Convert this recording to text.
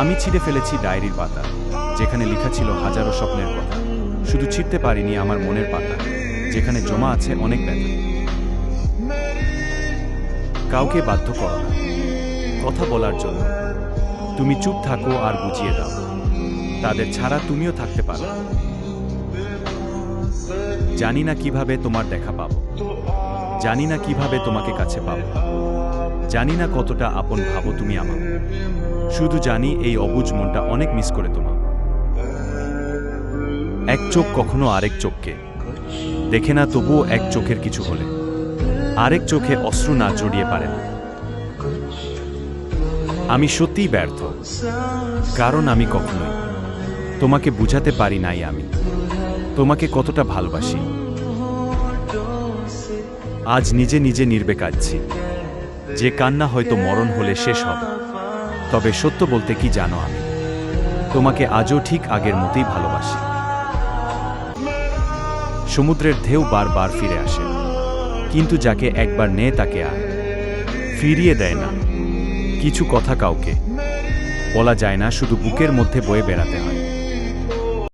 আমি ছিঁড়ে ফেলেছি ডায়েরির পাতা, যেখানে লেখা ছিল হাজারো স্বপ্নের কথা। শুধু ছিঁড়তে পারিনি আমার মনের পাতা, যেখানে জমা আছে অনেক ব্যথা। কাউকে বাধ্য করো না কথা বলার জন্য। তুমি চুপ থাকো আর বুঝিয়ে দাও, তাদের ছাড়া তুমিও থাকতে পারো। জানি না কিভাবে তোমার দেখা পাবো, জানি না কিভাবে তোমাকে কাছে পাবো, জানি না কতটা আপন ভাবো তুমি আমার। শুধু জানি এই অবুঝ মনটা অনেক মিস করে তোমার। এক চোখ কখনো আরেক চোখকে দেখে না, তবুও এক চোখের কিছু হলে আরেক চোখে অশ্রু না জড়িয়ে পারে না। আমি সত্যিই ব্যর্থ, কারণ আমি কখনোই তোমাকে বুঝাতে পারি নাই আমি তোমাকে কতটা ভালোবাসি। আজ নিজে নিজে নীরবে কাঁদছি, যে কান্না হয়তো মরণ হলে শেষ হবে। তবে সত্য বলতে কি জানো, আমি তোমাকে আজও ঠিক আগের মতোই ভালোবাসি। সমুদ্রের ঢেউ বারবার ফিরে আসে, কিন্তু যাকে একবার নেয় তাকে আর ফিরিয়ে দেয় না। কিছু কথা কাউকে বলা যায় না, শুধু বুকের মধ্যে বয়ে বেড়াতে হয়।